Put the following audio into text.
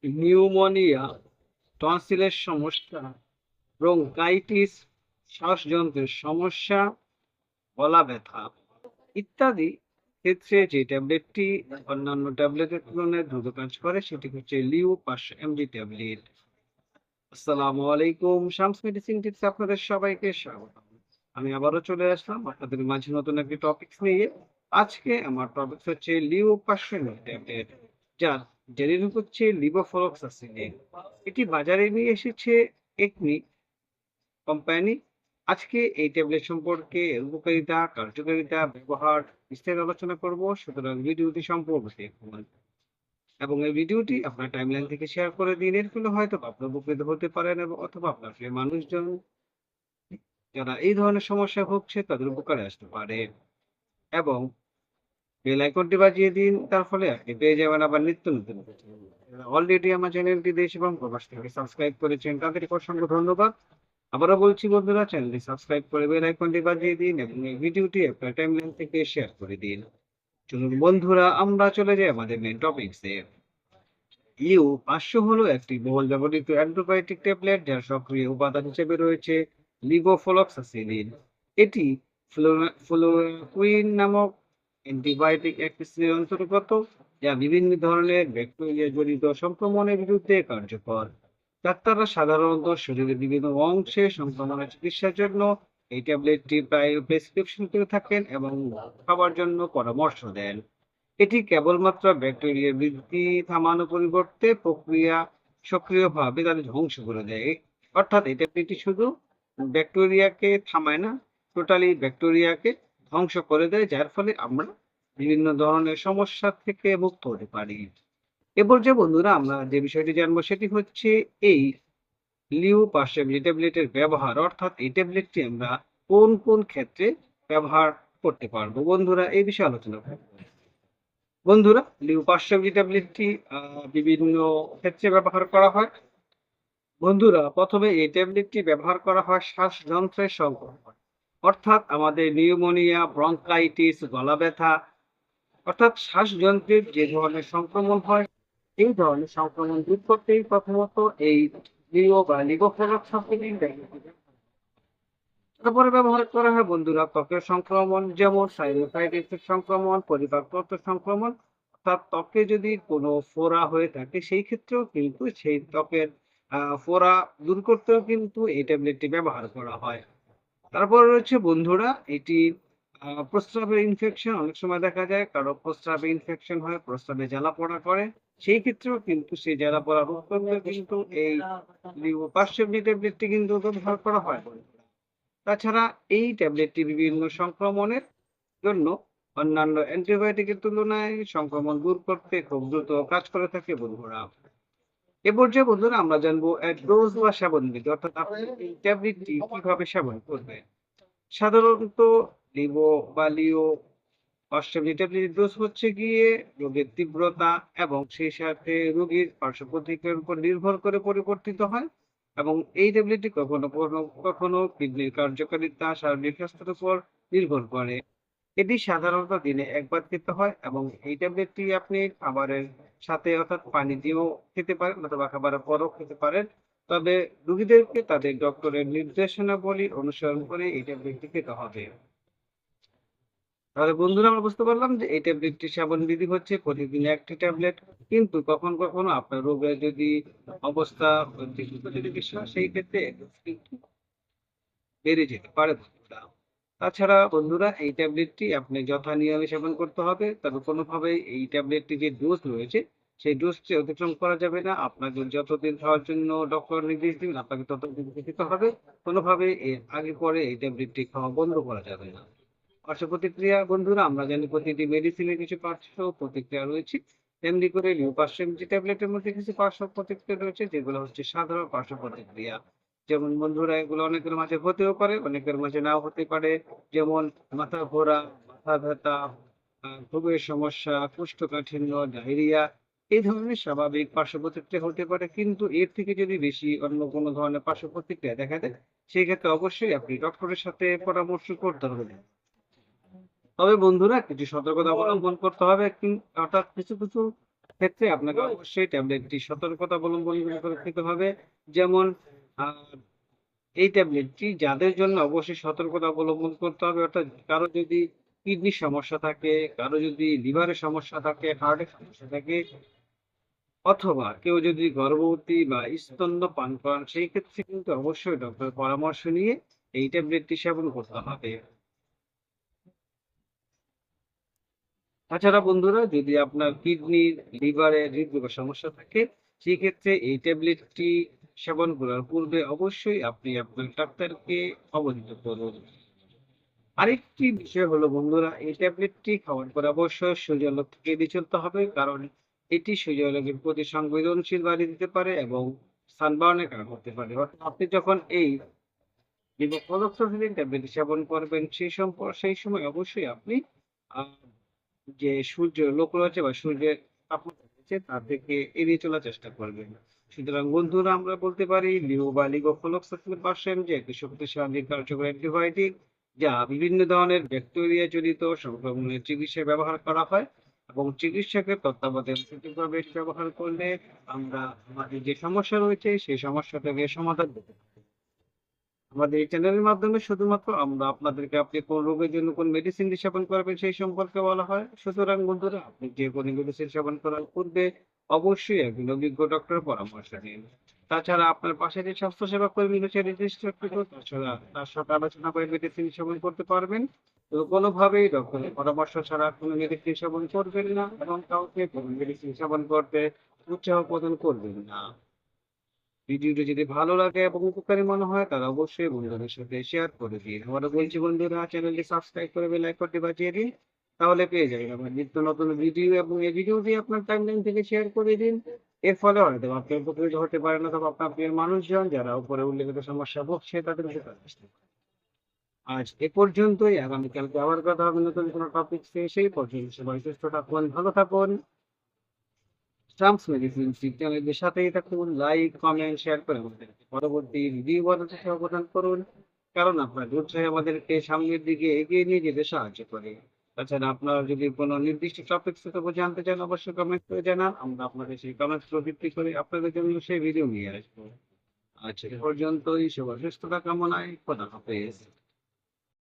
Pneumonia, টনসিলের সমস্যা, bronchitis, শ্বাসযন্ত্রের সমস্যা, গলা ব্যথা ইত্যাদি ক্ষেত্রে যে ট্যাবলেটটি অন্যান্য ট্যাবলেটের তুলনায় দ্রুত কাজ করে সেটি হচ্ছে লিউ 500 mg ট্যাবলেট। আসসালামু আলাইকুম, শামস মেডিসিন টিপস আপনাদের সবাইকে স্বাগত। আমি আবারও চলে আসলাম আপনাদের মাঝে নতুন একটি টপিকস নিয়ে। আজকে আমার টপিকস হচ্ছে লিউ 500 mg ট্যাবলেট, যার জেনেরিক হচ্ছে লিভোফ্লক্সাসিলিন। এটি বাজারে নিয়ে এসেছে একমি কোম্পানি। আজকে এই ট্যাবলেট সম্পর্কে এর উপকারিতা, কার্যকারিতা, ব্যবহার বিস্তারিত আলোচনা করব। সুতরাং ভিডিওটি সম্পূর্ণ দেখুন এবং এই ভিডিওটি আপনার টাইমলাইন থেকে শেয়ার করে দিন। এর ফলে হয়তো আপনি উপকৃত হতে পারেন এবং অথবা আপনার প্রিয় মানুষজন যারা এই ধরনের সমস্যায় ভুগছে তাদের উপকারে আসতে পারে। এবং বেল আইকনটি বাজিয়ে দিন, তার ফলে আপনি পেয়ে যাবেন আবার নিত্য নতুন ভিডিও। যারা অলরেডি আমার চ্যানেলটি দেশ এবং প্রবাস থেকে সাবস্ক্রাইব করেছেন তাদেরকে অসংখ্য ধন্যবাদ। আবারও বলছি বন্ধুরা, চ্যানেলটি সাবস্ক্রাইব করে বেল আইকনটি বাজিয়ে দিন এবং এই ভিডিওটি আপনার টাইমলাইন থেকে শেয়ার করে দিন। চলুন বন্ধুরা, আমরা চলে যাই আমাদের মেন টপিকসে। ইউ 500 হলো একটি বহুল ব্যবহৃত অ্যান্টিবায়োটিক ট্যাবলেট যার সক্রিয় উপাদান হিসেবে রয়েছে লিভোফ্লক্সাসিলিন। এটি ফ্লোকুইন নামক অ্যান্টিবায়োটিক অ্যাক্টিসের অন্তর্গত, যা বিভিন্ন ধরনের ব্যাকটেরিয়া জনিত সংক্রমণের বিরুদ্ধে কার্যকর। ডাক্তাররা সাধারণত শরীরের বিভিন্ন অংশে সংক্রমণের চিকিৎসার জন্য এই ট্যাবলেটটি প্রায় প্রেসক্রিপশন করে থাকেন এবং খাবার জন্য পরামর্শ দেন। এটি কেবলমাত্র ব্যাকটেরিয়ার বৃদ্ধি থামানোর পরিবর্তে প্রক্রিয়া সক্রিয়ভাবে তাদের ধ্বংস করে দেয়। অর্থাৎ এই ট্যাবলেটটি শুধু ব্যাকটেরিয়াকে থামায় না, টোটালি ব্যাকটেরিয়াকে ধ্বংস করে দেয়, যার ফলে আমরা বিভিন্ন ধরনের সমস্যা থেকে মুক্ত হতে পারি। এরপর যে বন্ধুরা আমরা যে বিষয়টি জানবো সেটি হচ্ছে এই লিউ 500 mg ট্যাবলেটের ব্যবহার, অর্থাৎ এই ট্যাবলেটটি আমরা কোন কোন ক্ষেত্রে ব্যবহার করতে পারবো বন্ধুরা, এই বিষয়ে আলোচনা করব। বন্ধুরা, লিউ 500 mg ট্যাবলেটটি বিভিন্ন ক্ষেত্রে ব্যবহার করা হয়। বন্ধুরা, প্রথমে এই ট্যাবলেটটি ব্যবহার করা হয় শ্বাসযন্ত্রের সংক্রমণ, অর্থাৎ আমাদের নিউমোনিয়া, ব্রঙ্কাইটিস, গলা ব্যথা, অর্থাৎ শ্বাসযন্ত্রের যে ধরনের সংক্রমণ হয় এই ধরনের সংক্রমণ দূর করতেই প্রথমত এই লিও বা লিভোফ্লক্সাসিলিন ট্যাবলেটটি। তারপরে ব্যবহার করা হয় বন্ধুরা ত্বকের সংক্রমণ, যেমন সাইনোসাইটিসের সংক্রমণ, পরিপাকতন্ত্র সংক্রমণ, অর্থাৎ ত্বকে যদি কোনো ফোড়া হয়ে থাকে সেই ক্ষেত্রেও কিন্তু সেই ত্বকের ফোড়া দূর করতেও কিন্তু এই ট্যাবলেটটি ব্যবহার করা হয়। তারপর রয়েছে বন্ধুরা এটি প্রস্রাবের ইনফেকশন, অনেক সময় দেখা যায় কারো প্রস্রাবে ইনফেকশন হয়, প্রস্রাবে জ্বালা-পোড়া করে। সেই ক্ষেত্রেও কিন্তু সেই জ্বালা-পোড়া রোধ করতে কিন্তু এই লিভোপার্সেমনি ট্যাবলেটটি কিন্তু ব্যবহার করা হয়। তাছাড়া এই ট্যাবলেটটি বিভিন্ন সংক্রমণের জন্য অন্যান্য অ্যান্টিবায়োটিকের তুলনায় সংক্রমণ দূর করতে খুব দ্রুত কাজ করে থাকে বন্ধুরা। এ পর্যায়ে বন্ধুরা আমরা জানবো ডোজ বা সেবন বিধি, অর্থাৎ আপনি এই ট্যাবলেটটি কিভাবে সেবন করবেন। সাধারণত লিভো বা লিও অষ্টমী ট্যাবলেটের ডোজ হচ্ছে গিয়ে রোগের তীব্রতা এবং সেই সাথে রোগীর পার্শ্ব প্রতিক্রিয়ার উপর নির্ভর করে পরিবর্তিত হয়। এবং এই ট্যাবলেটটি কখনো কখনো কখনো কিডনির কার্যকারিতা, শারীরিক স্বাস্থ্যের উপর নির্ভর করে। এটি সাধারণত দিনে একবার খেতে হয় এবং এই ট্যাবলেটটি আপনি খাবারের সাথে অর্থাৎ পানি দিয়েও খেতে পারেন অথবা খাবারের পরও খেতে পারেন। তবে রোগীদেরকে তাদের ডক্টরের নির্দেশনাবলী অনুসরণ করে এই ট্যাবলেটটি খেতে হবে। তাহলে বন্ধুরা আমরা বুঝতে পারলাম যে এই ট্যাবলেটটি সেবন বিধি হচ্ছে প্রতিদিন একটি ট্যাবলেট। কিন্তু কখনো কখনো আপনার রোগের যদি অবস্থা যদি বেশি হয় সেই ক্ষেত্রে কিন্তু বেড়ে যেতে পারে বন্ধুরা। তাছাড়া বন্ধুরা এই ট্যাবলেটটি আপনি যথা নিয়মে সেবন করতে হবে, তবে কোনোভাবেই এই ট্যাবলেটটি যে ডোজ রয়েছে সেই ডোজটি অতিক্রম করা যাবে না। আপনাকে যতদিন খাওয়ার জন্য ডক্টর নির্দেশ দিবেন আপনাকে ততদিন খেতে হবে। কোনোভাবে এর আগে পরে এই ট্যাবলেটটি খাওয়া বন্ধ করা যাবে না। পার্শ্ব প্রতিক্রিয়া বন্ধুরা আমরা জানি প্রতিটি মেডিসিনের কিছু পার্শ্ব প্রতিক্রিয়া রয়েছে, তেমনি করে লিউ 500 mg ট্যাবলেটের মধ্যে কিছু পার্শ্ব প্রতিক্রিয়া রয়েছে যেগুলো হচ্ছে সাধারণ পার্শ্ব প্রতিক্রিয়া। যেমন বন্ধুরা এগুলো অনেকের মাঝে হতেও পারে, অনেকের মাঝে নাও হতে পারে। যেমন মাথা ঘোরা, মাথা ব্যথা, ঘুমের সমস্যা, কোষ্ঠকাঠিন্য, ডায়রিয়া, এই ধরনের স্বাভাবিক পার্শ্ব প্রতিক্রিয়া হতে পারে। কিন্তু এর থেকে যদি বেশি অন্য কোনো ধরনের পার্শ্ব প্রতিক্রিয়া দেখা দেয় সেই ক্ষেত্রে অবশ্যই আপনি ডক্টরের সাথে পরামর্শ করতে হবে। তবে বন্ধুরা কিছু সতর্কতা অবলম্বন করতে হবে, অর্থাৎ কিছু কিছু ক্ষেত্রে আপনাকে অবশ্যই ট্যাবলেটটি সতর্কতা অবলম্বন করে খেতে হবে। যেমন আ এই ট্যাবলেটটি যাদের জন্য অবশ্যই সতর্কতা অবলম্বন করতে হবে, অর্থাৎ কারো যদি কিডনির সমস্যা থাকে, কারো যদি লিভারের সমস্যা থাকে, হার্টের সমস্যা থাকে, অথবা কেউ যদি গর্ভবতী বা স্তন্যপান করান, সেই ক্ষেত্রে কিন্তু অবশ্যই ডক্টরের পরামর্শ নিয়ে এই ট্যাবলেটটি সেবন করতে হবে। তাছাড়া বন্ধুরা, যদি আপনার কিডনির, লিভারে, হৃদরোগের সমস্যা থাকে, সেক্ষেত্রে এই ট্যাবলেটটি সেবন করার পূর্বে অবশ্যই আপনি আপনার ডাক্তারকে অবহিত করুন। আরেকটি বিষয় হলো বন্ধুরা, এই ট্যাবলেটটি খাওয়ার পরে অবশ্যই সূর্যালোক থেকে এড়িয়ে চলতে হবে। কারণ এটি সূর্যালোকের প্রতি সংবেদনশীল বাড়িয়ে দিতে পারে এবং সানবার্নের কারণ হতে পারে। অর্থাৎ আপনি যখন এই লিভোফ্লক্সাসিলিন ট্যাবলেট সেবন করবেন, সেই সময় অবশ্যই আপনি আ যে সূর্যালোক রয়েছে বা সূর্যের তাপমাত্রা রয়েছে তা থেকে এড়িয়ে চলার চেষ্টা করবেন। সুতরাং বন্ধুরা, আমরা বলতে পারি লিও বা লিভোফ্লক্সাসিলিন পারসেন যে একটি শক্তিশালী কার্যকর অ্যান্টিবায়োটিক, যা বিভিন্ন ধরনের ব্যাকটেরিয়া জনিত সংক্রমণের চিকিৎসায় ব্যবহার করা হয় এবং চিকিৎসকের তত্ত্বাবধানে সঠিকভাবে এটি ব্যবহার করলে আমরা আমাদের যে সমস্যা রয়েছে সেই সমস্যা থেকে সমাধান পেতে পারি। আমাদের এই চ্যানেলের মাধ্যমে শুধুমাত্র আমরা আপনাদেরকে আপনি কোন রোগের জন্য কোন মেডিসিনটি সেবন করবেন সেই সম্পর্কে বলা হয়। সুতরাং বন্ধুরা, আপনি যে কোনো মেডিসিন সেবন করার পূর্বে অবশ্যই একজন অভিজ্ঞ ডক্টরের পরামর্শ নিন। তাছাড়া আপনার পাশে যে স্বাস্থ্যসেবা কর্মী রয়েছে রেজিস্টার্ড, তাছাড়া তার সাথে আলোচনা করে মেডিসিন সেবন করতে পারবেন। তো কোনোভাবেই ডক্টরের পরামর্শ ছাড়া কোনো মেডিসিন সেবন করবেন না এবং কাউকে কোনো মেডিসিন সেবন করতে উৎসাহ প্রদান করবেন না। ভিডিওটি যদি ভালো লাগে এবং উপকারী মনে হয় তাহলে অবশ্যই বন্ধুদের সাথে শেয়ার করে দিন। আবারও বলছি বন্ধুরা, চ্যানেলটি সাবস্ক্রাইব করে বেল আইকনটি বাজিয়ে দিন। তাহলে পেয়ে যাবেন আমার নিত্য নতুন ভিডিও এবং এই ভিডিওটি আপনার টাইমলাইন থেকে শেয়ার করে দিন। এর ফলে হয়তো আপনি উপকৃত হতে পারেন অথবা আপনার প্রিয় মানুষজন যারা উপরে উল্লেখিত সমস্যা ভুগছে তাদের উপকার আসতে পারে। আজ এ পর্যন্তই। আগামীকালকে আবার কথা হবে নতুন কোনো টপিক নিয়ে। সেই পর্যন্ত সবাই সুস্থ থাকুন, ভালো থাকুন। ট্রাম্পস মেডিসিন চ্যানেলের সাথেই থাকুন। লাইক, কমেন্ট, শেয়ার করে আমাদেরকে পরবর্তী ভিডিও বানাতে সহযোগিতা করুন। কারণ আপনার উৎসাহ আমাদেরকে সামনের দিকে এগিয়ে নিয়ে যেতে সাহায্য করে। তাছাড়া আপনারা যদি কোনো নির্দিষ্ট টপিকস এর উপর জানতে চান, অবশ্যই কমেন্ট করে জানান। আমরা আপনাদের সেই কমেন্টস গুলো ভিত্তি করে আপনাদের জন্য সেই ভিডিও নিয়ে আসবো। আজ এ পর্যন্তই। শুভ সুস্থতা কামনায় খোদা হাফেজ।